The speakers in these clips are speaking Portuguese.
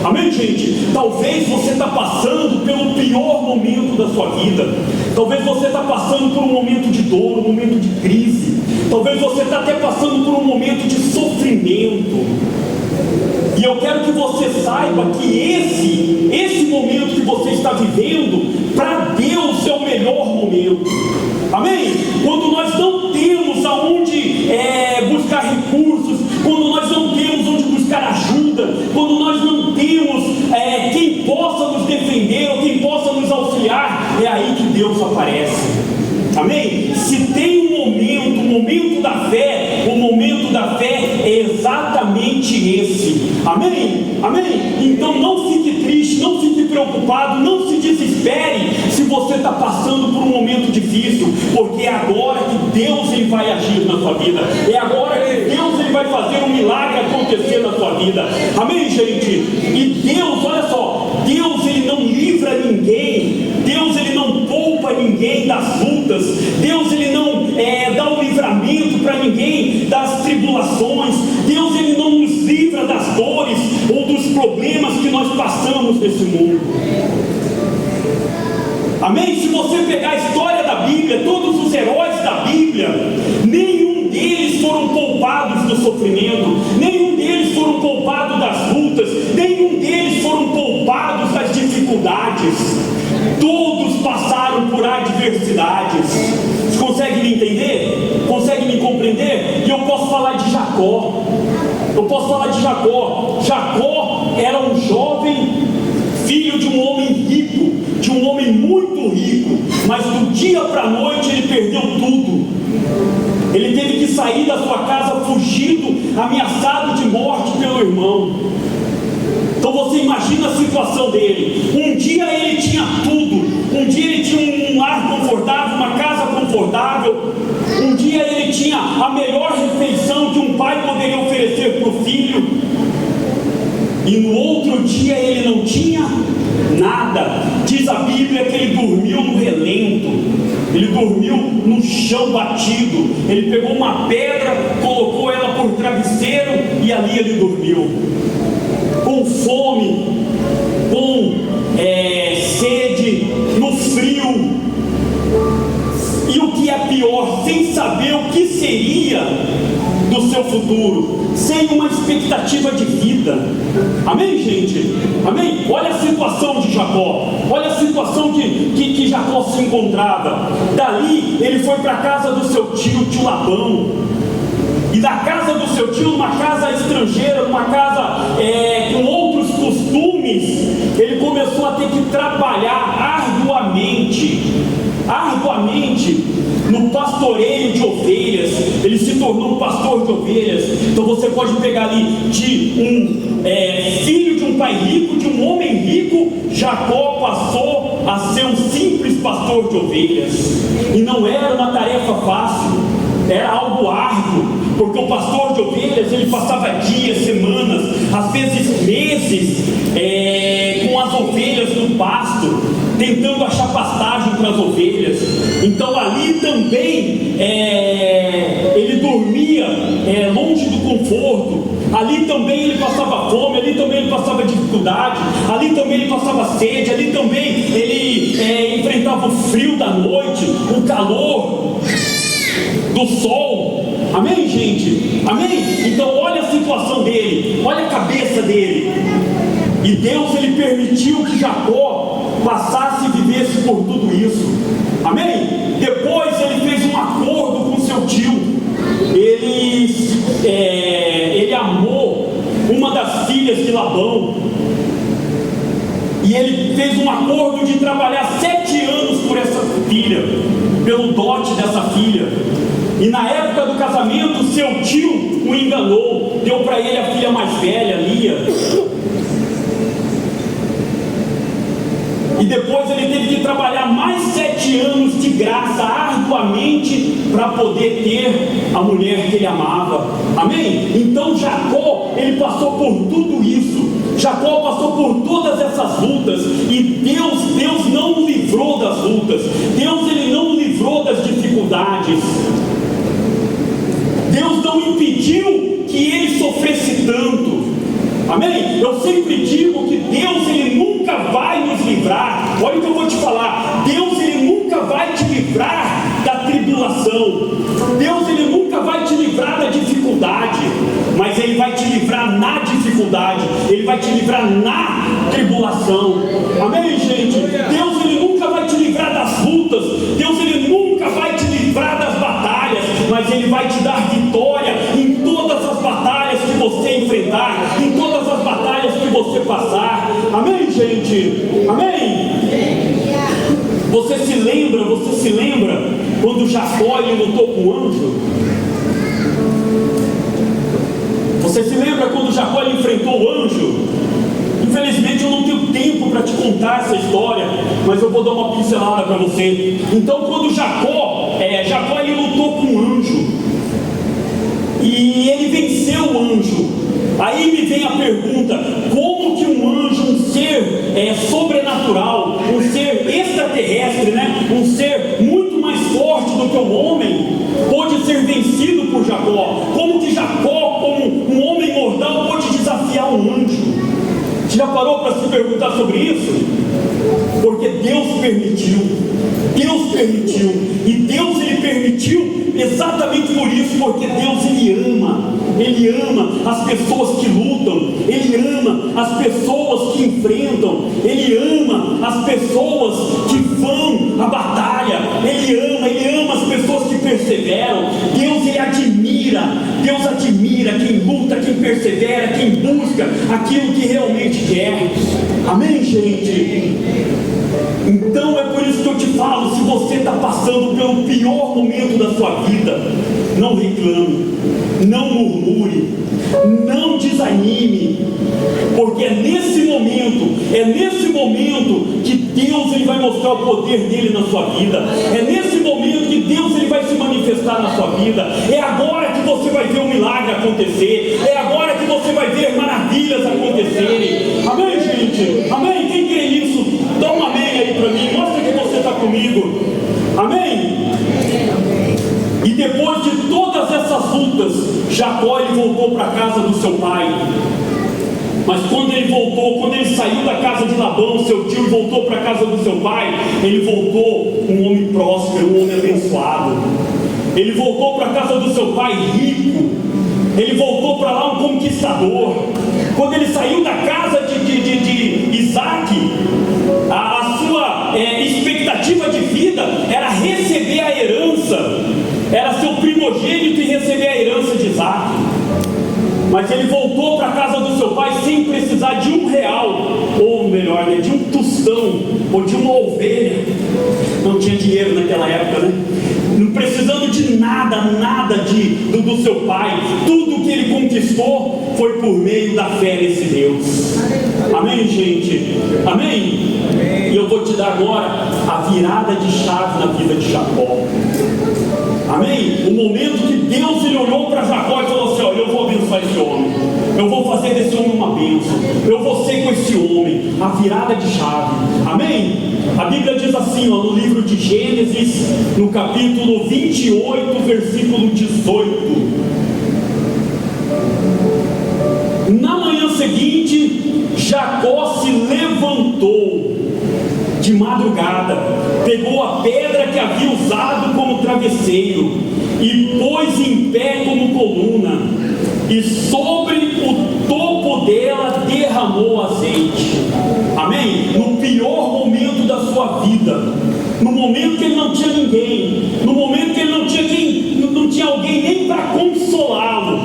Amém, gente? Talvez você está passando pelo pior momento da sua vida. Talvez você está passando por um momento de dor, um momento de crise. Talvez você está até passando por um momento de sofrimento. E eu quero que você saiba que esse momento que você está vivendo, para Deus é o melhor momento. Amém? Quando nós não temos aonde buscar recursos, quando nós não temos onde buscar ajuda, quando nós não temos quem possa nos defender ou quem possa nos auxiliar, é aí que Deus aparece. Amém? Se tem um momento da fé, o momento da fé é exatamente esse. Amém? Amém? Então não fique triste, não fique preocupado, não se desespere se você está passando por um momento difícil, porque é agora que Deus ele vai agir na sua vida, é agora que Deus ele vai fazer um milagre acontecer na sua vida. Amém, gente? E Deus, olha só, Deus ele não livra ninguém, Deus ele não poupa ninguém das lutas, Deus ele não dá um livramento para ninguém das tribulações, Deus ele não nos livra das dores ou dos problemas que nós passamos nesse mundo. Amém? Se você pegar a história da Bíblia, todos os heróis da Bíblia, nenhum deles foram poupados do sofrimento, nenhum deles foram poupados das lutas, nenhum deles foram poupados das dificuldades. Todos passaram por adversidades. Você consegue me entender? Consegue me compreender? E eu posso falar de Jacó. Jacó era um jovem filho de um homem rico, de um homem muito rico, mas do dia para a noite ele perdeu tudo. Ele teve que sair da sua casa fugido, ameaçado de morte pelo irmão. Então você imagina a situação dele. Um dia ele tinha tudo, um dia ele tinha um lar confortável, uma casa confortável, um dia ele tinha a melhor refeição que um pai poderia oferecer para o filho, e no outro dia ele não tinha nada. Diz a Bíblia que ele dormiu no relento, ele dormiu no chão batido, ele pegou uma pedra, colocou ela por travesseiro e ali ele dormiu, com fome, com sede, no frio, e o que é pior, sem saber o que seria do seu futuro, sem uma expectativa de vida. Amém, gente? Amém? Olha a situação de Jacó, olha a situação que Jacó se encontrava. Dali ele foi para a casa do seu tio Labão, e da casa do seu tio, uma casa estrangeira, uma casa com outros costumes, ele começou a ter que trabalhar arduamente no pastoreio de ovelhas. Ele se tornou um pastor de ovelhas. Então você pode pegar ali de um filho de um pai rico, de um homem rico, Jacó passou a ser um simples pastor de ovelhas, e não era uma tarefa fácil, era algo árduo, porque o pastor de ovelhas ele passava dias, semanas, às vezes meses com as ovelhas no pasto, tentando achar pastagem para as ovelhas. Então ali também ele dormia longe do conforto, ali também ele passava fome, ali também ele passava dificuldade, ali também ele passava sede, ali também ele enfrentava o frio da noite, o calor do sol. Amém, gente? Amém? Então olha a situação dele, olha a cabeça dele. E Deus ele permitiu que Jacó passasse e vivesse por tudo isso. Amém? Depois ele fez um acordo com seu tio. Ele amou uma das filhas de Labão, e ele fez um acordo de trabalhar 7 anos por essa filha, pelo dote dessa filha. E na época do casamento, seu tio o enganou, deu para ele a filha mais velha, Lia. E depois ele teve que trabalhar mais 7 anos de graça, arduamente, para poder ter a mulher que ele amava. Amém? Então Jacó, ele passou por tudo isso. Jacó passou por todas essas lutas. E Deus não o livrou das lutas. Deus ele não o livrou das dificuldades. Deus não impediu que ele sofresse tanto. Amém? Eu sempre digo que livrar. Olha o que eu vou te falar. Deus, Ele nunca vai te livrar da tribulação. Deus, Ele nunca vai te livrar da dificuldade. Mas Ele vai te livrar na dificuldade. Ele vai te livrar na tribulação. Amém, gente? Deus, Ele nunca vai te livrar das lutas. Deus, Ele nunca vai te livrar das batalhas. Mas Ele vai te dar vitória em todas as batalhas que você enfrentar, em todas as batalhas que você passar. Amém, gente? Amém? Você se lembra quando Jacó ele lutou com o anjo? Você se lembra quando Jacó ele enfrentou o anjo? Infelizmente eu não tenho tempo para te contar essa história, mas eu vou dar uma pincelada para você. Então, quando Jacó ele lutou com o anjo e ele venceu o anjo, aí me vem a pergunta: como que um anjo, um ser sobrenatural, um ser extraterrestre, né? Um ser muito mais forte do que o homem, pôde ser vencido por Jacó? Como que Jacó, como um homem mortal, pôde desafiar um anjo? Você já parou para se perguntar sobre isso? Porque Deus permitiu. E Deus ele permitiu exatamente por isso, porque Deus Ele ama as pessoas que lutam, Ele ama as pessoas que enfrentam, Ele ama as pessoas que vão à batalha, Ele ama as pessoas que perseveram. Deus admira quem luta, quem persevera, quem busca aquilo que realmente quer. Amém, gente? Então é por isso que eu te falo: se você está passando pelo pior momento da sua vida, não reclame, não murmure, não desanime, porque é nesse momento que Deus ele vai mostrar o poder dele na sua vida. É nesse momento que Deus ele vai se manifestar na sua vida. É agora que você vai ver um milagre acontecer. É agora que você vai ver maravilhas acontecerem. Amém, gente? Amém? Quem crê nisso, dá um amém aí para mim. Mostra que você está comigo. Amém? E depois de todas essas lutas, Jacó ele voltou para a casa do seu pai. Mas quando ele saiu da casa de Labão, seu tio, e voltou para a casa do seu pai, ele voltou um homem próspero, um homem abençoado. Ele voltou para a casa do seu pai rico. Ele voltou para lá um conquistador. Quando ele saiu da casa de Isaac, a sua expectativa de vida era receber a herança, era ser o primogênito e receber a herança de Isaac. Mas ele voltou para a casa do seu pai sem precisar de R$1, ou melhor, né, de um tostão, ou de uma ovelha. Não tinha dinheiro naquela época, né? Não precisando de nada do seu pai. Tudo que ele conquistou foi por meio da fé nesse Deus. Amém, gente? Amém? E eu vou te dar agora a virada de chave na vida de Jacó. Amém? O momento que Deus ele olhou para Jacó e falou assim: olha, eu vou abençoar esse homem, eu vou fazer desse homem uma bênção, eu vou ser com esse homem. A virada de chave. Amém? A Bíblia diz assim, ó, no livro de Gênesis, no capítulo 28, versículo 18: na manhã seguinte, Jacó se levantou de madrugada, pegou a pedra que havia usado como travesseiro e pôs em pé como coluna, e sobre o topo dela derramou azeite. Amém? No pior momento da sua vida, no momento que ele não tinha ninguém, no momento que ele não tinha alguém nem para consolá-lo,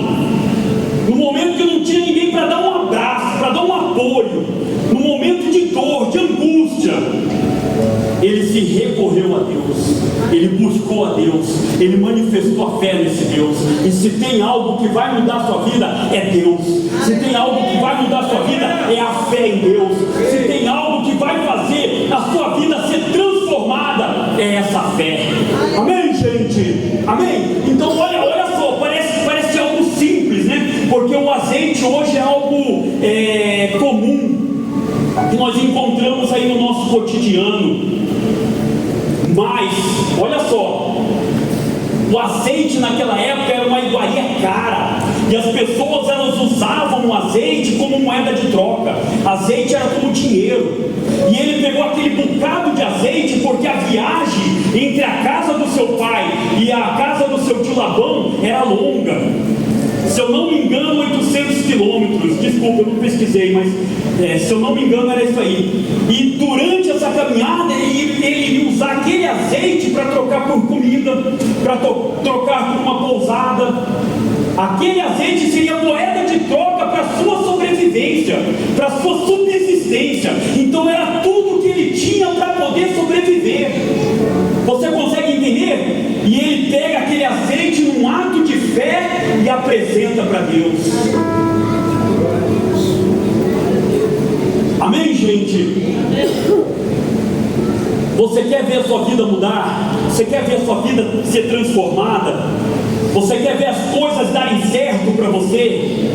no momento que não tinha ninguém para dar um abraço, para dar um apoio, no momento de dor, de angústia, ele se recorreu a Deus, ele buscou a Deus, ele manifestou a fé nesse Deus. E se tem algo que vai mudar a sua vida, é Deus. Se tem algo que vai mudar a sua vida, é a fé em Deus. Se tem algo que vai fazer a sua vida ser transformada, é essa fé. Amém, gente? Amém? Então olha só, parece algo simples, né? Porque o azeite hoje é algo comum, que nós encontramos aí no nosso cotidiano. Mas, olha só, o azeite naquela época era uma iguaria cara, e as pessoas elas usavam o azeite como moeda de troca. Azeite era como dinheiro, e ele pegou aquele aquele bocado de azeite, porque a viagem entre a casa do seu pai e a casa do seu tio Labão era longa. Se eu não me engano, 800 quilômetros. Desculpa, eu não pesquisei, mas se eu não me engano era isso aí. E durante essa caminhada ele iria usar aquele azeite para trocar por comida, para trocar por uma pousada. Aquele azeite seria moeda de troca para a sua sobrevivência, para a sua subsistência. Então era tudo que ele tinha para poder sobreviver. Você consegue entender? E ele pega aquele azeite num ato de fé e apresenta para Deus. Amém, gente? Você quer ver a sua vida mudar? Você quer ver a sua vida ser transformada? Você quer ver as coisas darem certo para você?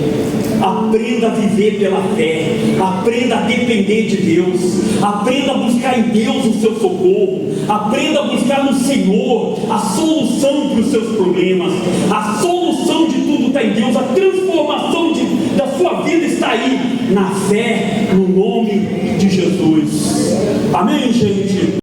Aprenda a viver pela fé, aprenda a depender de Deus, aprenda a buscar em Deus o seu socorro, aprenda a buscar no Senhor a solução para os seus problemas. A solução de tudo está em Deus, a transformação da sua vida está aí, na fé, no nome de Jesus. Amém, gente?